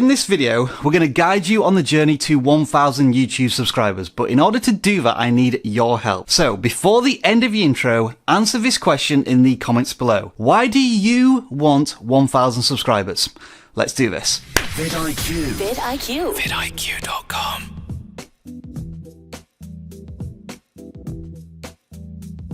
In this video, we're going to guide you on the journey to 1,000 YouTube subscribers, but in order to do that, I need your help. So before the end of the intro, answer this question in the comments below. Why do you want 1,000 subscribers? Let's do this. vidIQ. vidIQ. vidIQ.com.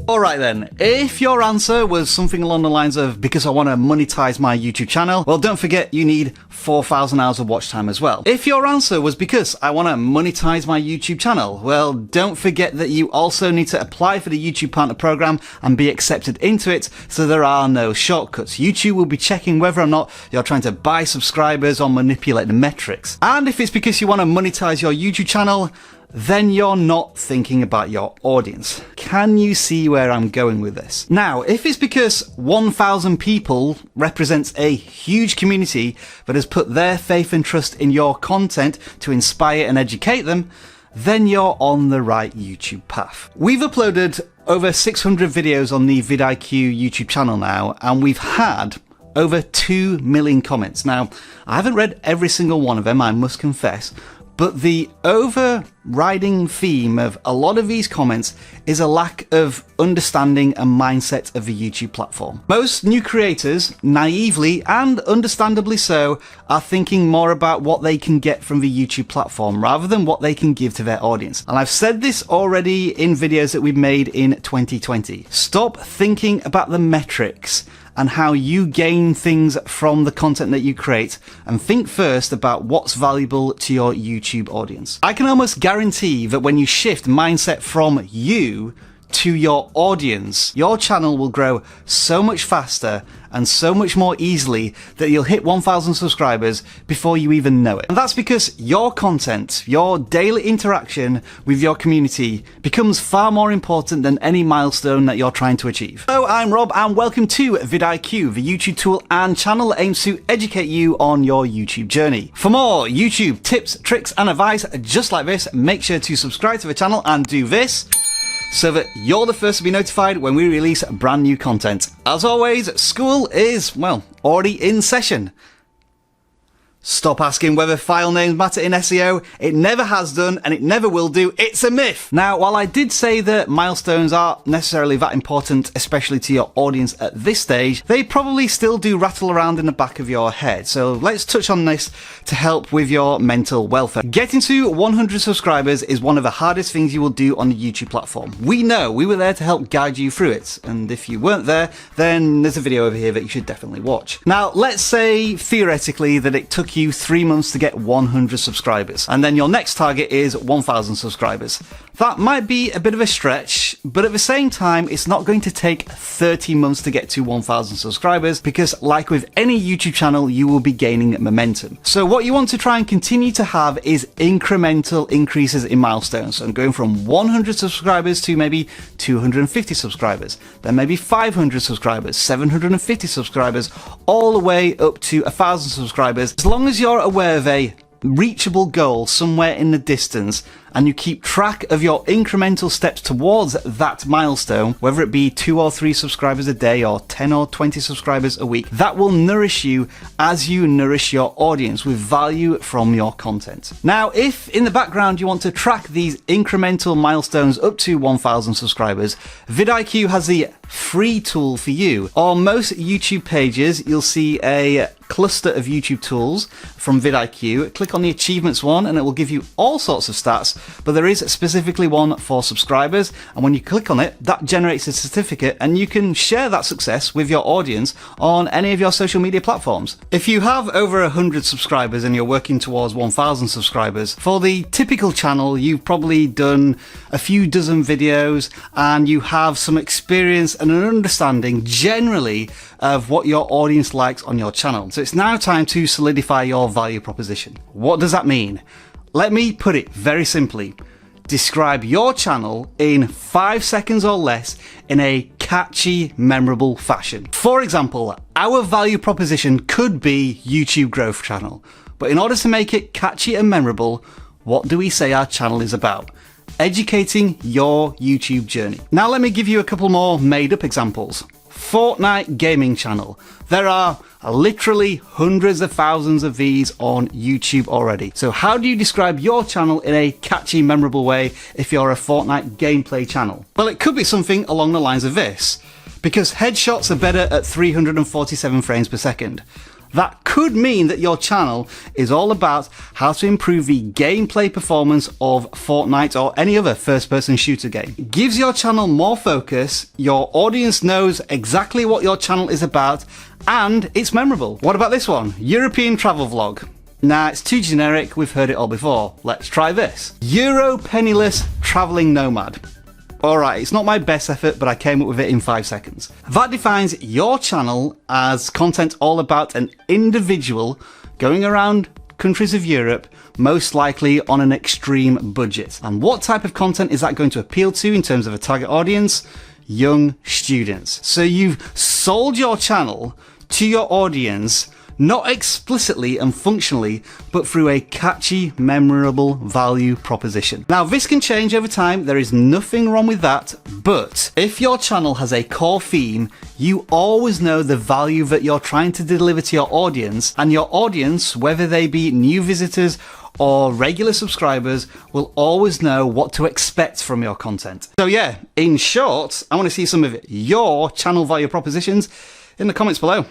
Alright then, if your answer was something along the lines of because I want to monetize my YouTube channel, well don't forget you need 4,000 hours of watch time as well. If your answer was because I want to monetize my YouTube channel, well don't forget that you also need to apply for the YouTube Partner Program and be accepted into it, so there are no shortcuts. YouTube will be checking whether or not you're trying to buy subscribers or manipulate the metrics. And if it's because you want to monetize your YouTube channel, then you're not thinking about your audience. Can you see where I'm going with this? Now, if it's because 1,000 people represents a huge community that has put their faith and trust in your content to inspire and educate them, then you're on the right YouTube path. We've uploaded over 600 videos on the vidIQ YouTube channel now, and we've had over 2 million comments. Now, I haven't read every single one of them, I must confess, but the overriding theme of a lot of these comments is a lack of understanding and mindset of the YouTube platform. Most new creators, naively and understandably so, are thinking more about what they can get from the YouTube platform rather than what they can give to their audience. And I've said this already in videos that we've made in 2020. Stop thinking about the metrics and how you gain things from the content that you create, and think first about what's valuable to your YouTube audience. I can almost guarantee that when you shift mindset from you to your audience, your channel will grow so much faster and so much more easily that you'll hit 1,000 subscribers before you even know it. And that's because your content, your daily interaction with your community becomes far more important than any milestone that you're trying to achieve. Hello, I'm Rob and welcome to vidIQ, the YouTube tool and channel that aims to educate you on your YouTube journey. For more YouTube tips, tricks and advice just like this, make sure to subscribe to the channel and do this, so that you're the first to be notified when we release brand new content. As always, school is, well, already in session. Stop asking whether file names matter in SEO. It never has done and it never will do. It's a myth. Now, while I did say that milestones aren't necessarily that important, especially to your audience at this stage, they probably still do rattle around in the back of your head. So let's touch on this to help with your mental welfare. Getting to 100 subscribers is one of the hardest things you will do on the YouTube platform. We know, we were there to help guide you through it. And if you weren't there, then there's a video over here that you should definitely watch. Now, let's say theoretically that it took you 3 months to get 100 subscribers, and then your next target is 1,000 subscribers. That might be a bit of a stretch, but at the same time, it's not going to take 30 months to get to 1,000 subscribers, because like with any YouTube channel, you will be gaining momentum. So what you want to try and continue to have is incremental increases in milestones. So going from 100 subscribers to maybe 250 subscribers, then maybe 500 subscribers, 750 subscribers, all the way up to 1,000 subscribers. As long as you're aware of a reachable goal somewhere in the distance and you keep track of your incremental steps towards that milestone, whether it be 2 or 3 subscribers a day or 10 or 20 subscribers a week, that will nourish you as you nourish your audience with value from your content. Now, if in the background you want to track these incremental milestones up to 1,000 subscribers, vidIQ has the free tool for you. On most YouTube pages, you'll see a cluster of YouTube tools from vidIQ. Click on the achievements one and it will give you all sorts of stats, but there is specifically one for subscribers, and when you click on it, that generates a certificate and you can share that success with your audience on any of your social media platforms. If you have over 100 subscribers and you're working towards 1,000 subscribers, for the typical channel, you've probably done a few dozen videos and you have some experience and an understanding generally of what your audience likes on your channel. So it's now time to solidify your value proposition. What does that mean? Let me put it very simply. Describe your channel in 5 seconds or less in a catchy, memorable fashion. For example, our value proposition could be YouTube Growth Channel, but in order to make it catchy and memorable, what do we say our channel is about? Educating your YouTube journey. Now let me give you a couple more made up examples. Fortnite gaming channel. There are literally hundreds of thousands of these on YouTube already. So how do you describe your channel in a catchy, memorable way if you're a Fortnite gameplay channel? Well, it could be something along the lines of this. Because headshots are better at 347 frames per second. That could mean that your channel is all about how to improve the gameplay performance of Fortnite or any other first-person shooter game. It gives your channel more focus, your audience knows exactly what your channel is about, and it's memorable. What about this one? European travel vlog. Nah, it's too generic, we've heard it all before. Let's try this. Euro penniless travelling nomad. Alright, it's not my best effort, but I came up with it in 5 seconds. That defines your channel as content all about an individual going around countries of Europe, most likely on an extreme budget. And what type of content is that going to appeal to in terms of a target audience? Young students. So you've sold your channel to your audience, not explicitly and functionally, but through a catchy, memorable value proposition. Now, this can change over time. There is nothing wrong with that. But if your channel has a core theme, you always know the value that you're trying to deliver to your audience, and your audience, whether they be new visitors or regular subscribers, will always know what to expect from your content. So yeah, in short, I want to see some of your channel value propositions in the comments below.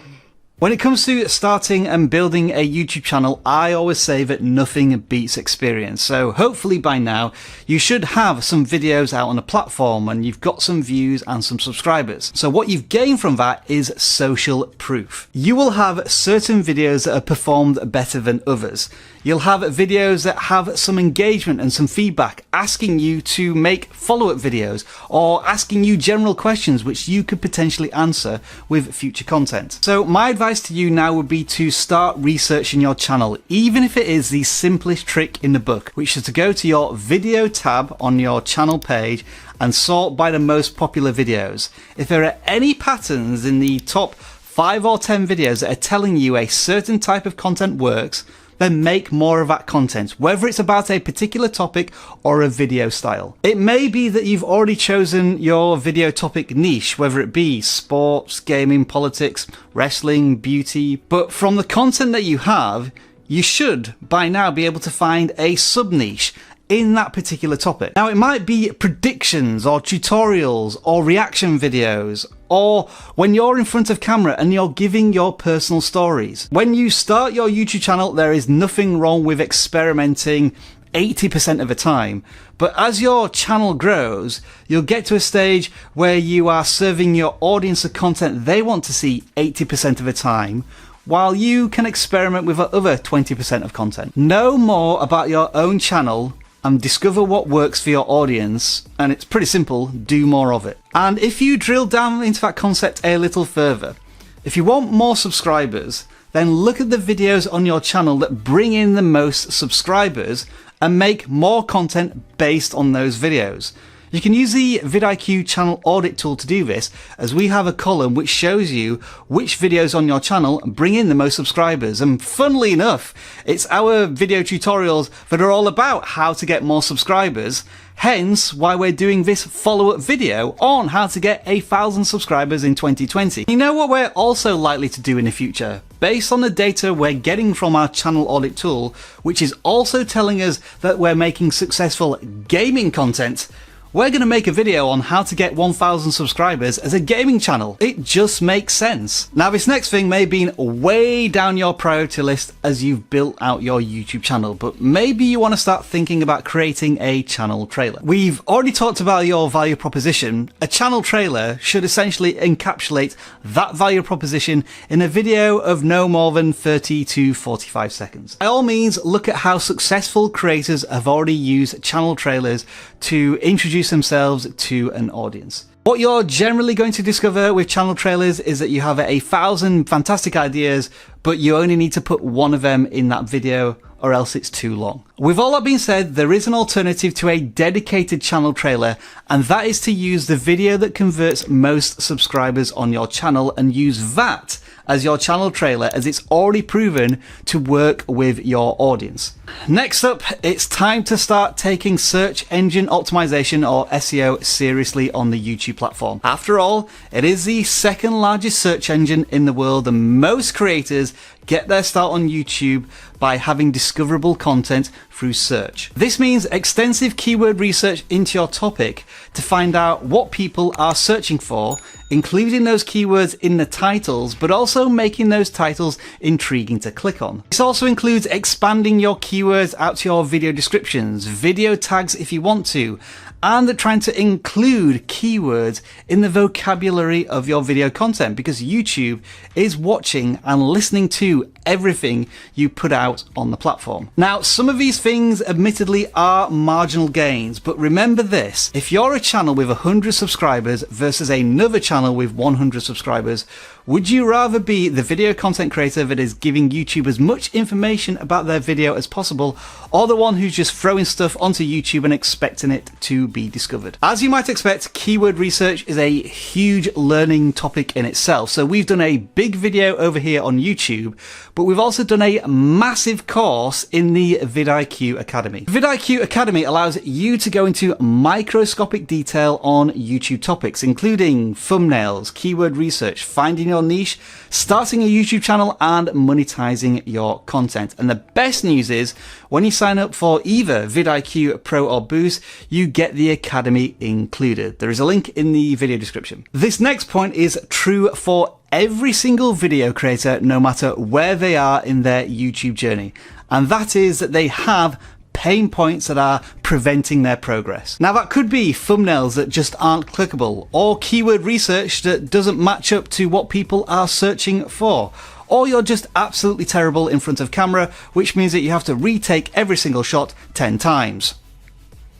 When it comes to starting and building a YouTube channel, I always say that nothing beats experience. So hopefully by now, you should have some videos out on a platform and you've got some views and some subscribers. So what you've gained from that is social proof. You will have certain videos that are performed better than others. You'll have videos that have some engagement and some feedback, asking you to make follow-up videos or asking you general questions which you could potentially answer with future content. So my advice to you now would be to start researching your channel, even if it is the simplest trick in the book, which is to go to your video tab on your channel page and sort by the most popular videos. If there are any patterns in the top 5 or 10 videos that are telling you a certain type of content works, then make more of that content, whether it's about a particular topic or a video style. It may be that you've already chosen your video topic niche, whether it be sports, gaming, politics, wrestling, beauty, but from the content that you have, you should by now be able to find a sub-niche in that particular topic. Now, it might be predictions or tutorials or reaction videos, or when you're in front of camera and you're giving your personal stories. When you start your YouTube channel, there is nothing wrong with experimenting 80% of the time. But as your channel grows, you'll get to a stage where you are serving your audience the content they want to see 80% of the time, while you can experiment with the other 20% of content. Know more about your own channel and discover what works for your audience, and it's pretty simple, do more of it. And if you drill down into that concept a little further, if you want more subscribers, then look at the videos on your channel that bring in the most subscribers and make more content based on those videos. You can use the vidIQ channel audit tool to do this, as we have a column which shows you which videos on your channel bring in the most subscribers. And funnily enough, it's our video tutorials that are all about how to get more subscribers, hence why we're doing this follow-up video on how to get 1,000 subscribers in 2020. You know what we're also likely to do in the future? Based on the data we're getting from our channel audit tool, which is also telling us that we're making successful gaming content, we're going to make a video on how to get 1,000 subscribers as a gaming channel. It just makes sense. Now, this next thing may be way down your priority list as you've built out your YouTube channel, but maybe you want to start thinking about creating a channel trailer. We've already talked about your value proposition. A channel trailer should essentially encapsulate that value proposition in a video of no more than 30 to 45 seconds. By all means, look at how successful creators have already used channel trailers to introduce themselves to an audience. What you're generally going to discover with channel trailers is that you have 1,000 fantastic ideas, but you only need to put one of them in that video, or else it's too long. With all that being said, there is an alternative to a dedicated channel trailer, and that is to use the video that converts most subscribers on your channel and use that as your channel trailer, as it's already proven to work with your audience. Next up, it's time to start taking search engine optimization or SEO seriously on the YouTube platform. After all, it is the second largest search engine in the world, and most creators get their start on YouTube by having discoverable content through search. This means extensive keyword research into your topic to find out what people are searching for, including those keywords in the titles, but also making those titles intriguing to click on. This also includes expanding your keywords out to your video descriptions, video tags if you want to, and trying to include keywords in the vocabulary of your video content, because YouTube is watching and listening to everything you put out on the platform. Now, some of these things admittedly are marginal gains, but remember this: if you're a channel with 100 subscribers versus another channel with 100 subscribers, would you rather be the video content creator that is giving YouTube as much information about their video as possible, or the one who's just throwing stuff onto YouTube and expecting it to be discovered? As you might expect, keyword research is a huge learning topic in itself. So we've done a big video over here on YouTube, but we've also done a massive course in the vidIQ Academy. vidIQ Academy allows you to go into microscopic detail on YouTube topics, including thumbnails, keyword research, finding your niche, starting a YouTube channel, and monetizing your content. And the best news is, when you sign up for either vidIQ Pro or Boost, you get the Academy included. There is a link in the video description. This next point is true for every single video creator, no matter where they are in their YouTube journey. And that is that they have pain points that are preventing their progress. Now, that could be thumbnails that just aren't clickable, or keyword research that doesn't match up to what people are searching for, or you're just absolutely terrible in front of camera, which means that you have to retake every single shot 10 times.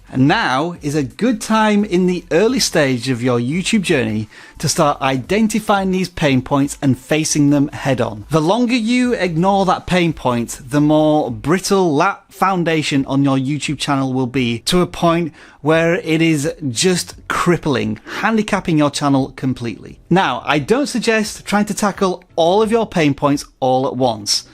And now is a good time in the early stage of your YouTube journey to start identifying these pain points and facing them head on. The longer you ignore that pain point, the more brittle that foundation on your YouTube channel will be, to a point where it is just crippling, handicapping your channel completely. Now, I don't suggest trying to tackle all of your pain points all at once.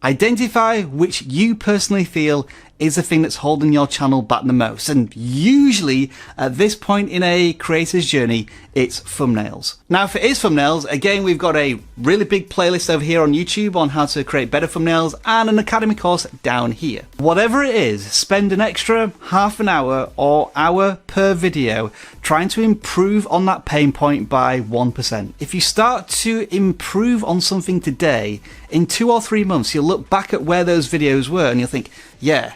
Identify which you personally feel is the thing that's holding your channel back the most. And usually at this point in a creator's journey, it's thumbnails. Now, if it is thumbnails, again, we've got a really big playlist over here on YouTube on how to create better thumbnails, and an Academy course down here. Whatever it is, spend an extra half an hour or hour per video trying to improve on that pain point by 1%. If you start to improve on something today, in 2 or 3 months, you'll look back at where those videos were and you'll think, yeah,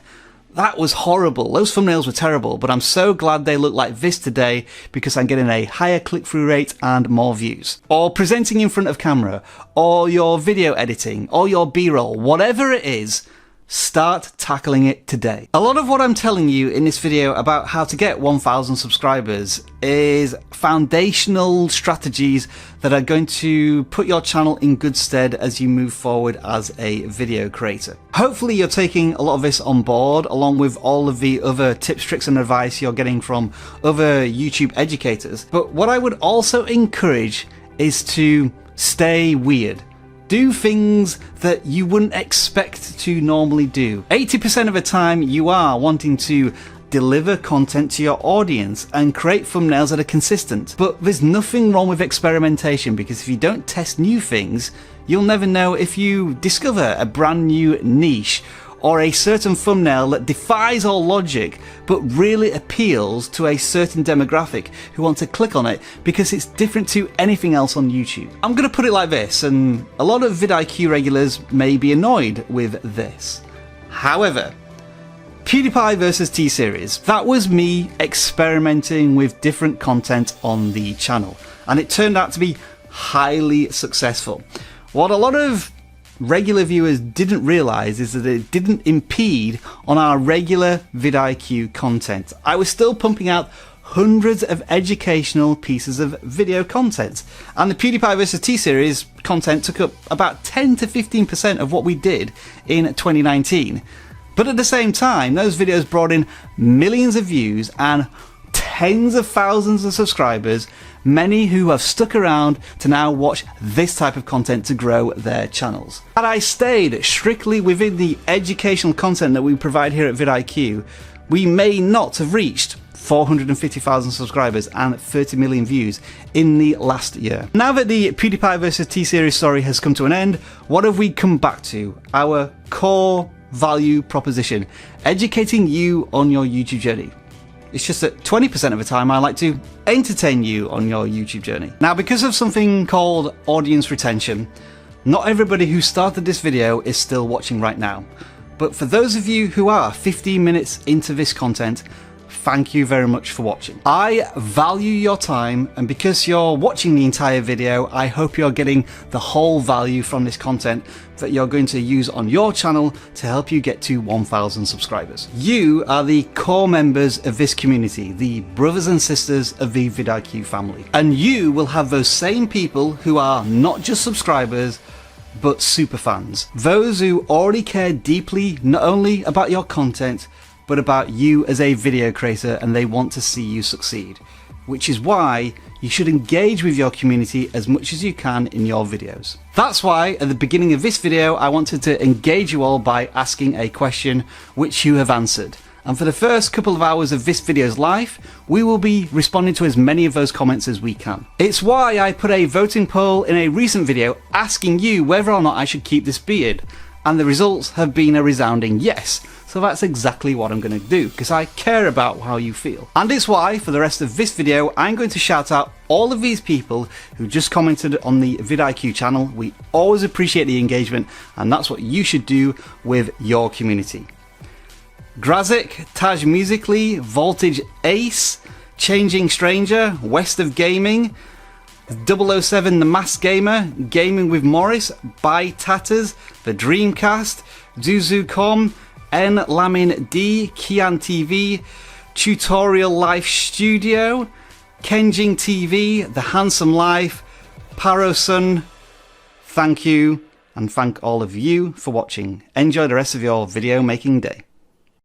that was horrible. Those thumbnails were terrible, but I'm so glad they look like this today because I'm getting a higher click-through rate and more views. Or presenting in front of camera, or your video editing, or your B-roll, whatever it is, start tackling it today. A lot of what I'm telling you in this video about how to get 1,000 subscribers is foundational strategies that are going to put your channel in good stead as you move forward as a video creator. Hopefully you're taking a lot of this on board, along with all of the other tips, tricks and advice you're getting from other YouTube educators. But what I would also encourage is to stay weird. Do things that you wouldn't expect to normally do. 80% of the time you are wanting to deliver content to your audience and create thumbnails that are consistent. But there's nothing wrong with experimentation, because if you don't test new things, you'll never know if you discover a brand new niche or a certain thumbnail that defies all logic but really appeals to a certain demographic who want to click on it because it's different to anything else on YouTube. I'm going to put it like this, and a lot of vidIQ regulars may be annoyed with this. However, PewDiePie versus T-Series, that was me experimenting with different content on the channel, and it turned out to be highly successful. What a lot of regular viewers didn't realize is that it didn't impede on our regular vidIQ content. I was still pumping out hundreds of educational pieces of video content, and the PewDiePie vs T-Series content took up about 10 to 15% of what we did in 2019. But at the same time, those videos brought in millions of views and tens of thousands of subscribers, many who have stuck around to now watch this type of content to grow their channels. Had I stayed strictly within the educational content that we provide here at vidIQ, we may not have reached 450,000 subscribers and 30 million views in the last year. Now that the PewDiePie vs T-Series story has come to an end, what have we come back to? Our core value proposition, educating you on your YouTube journey. It's just that 20% of the time I like to entertain you on your YouTube journey. Now, because of something called audience retention, not everybody who started this video is still watching right now. But for those of you who are 15 minutes into this content, thank you very much for watching. I value your time, and because you're watching the entire video, I hope you're getting the whole value from this content that you're going to use on your channel to help you get to 1,000 subscribers. You are the core members of this community, the brothers and sisters of the vidIQ family. And you will have those same people who are not just subscribers, but super fans. Those who already care deeply not only about your content, but about you as a video creator, and they want to see you succeed. Which is why you should engage with your community as much as you can in your videos. That's why at the beginning of this video I wanted to engage you all by asking a question which you have answered. And for the first couple of hours of this video's life, we will be responding to as many of those comments as we can. It's why I put a voting poll in a recent video asking you whether or not I should keep this beard. And the results have been a resounding yes. So that's exactly what I'm going to do, because I care about how you feel. And it's why, for the rest of this video, I'm going to shout out all of these people who just commented on the vidIQ channel. We always appreciate the engagement, and that's what you should do with your community. Grazik, Taj Musically, Voltage Ace, Changing Stranger, West of Gaming, 007 The Masked Gamer, Gaming with Morris, By Tatters, The Dreamcast, Zuzu.com, N Lamin D, Kian TV, Tutorial Life Studio, Kenjing TV, The Handsome Life, Parosun. Thank you, and thank all of you for watching. Enjoy the rest of your video making day.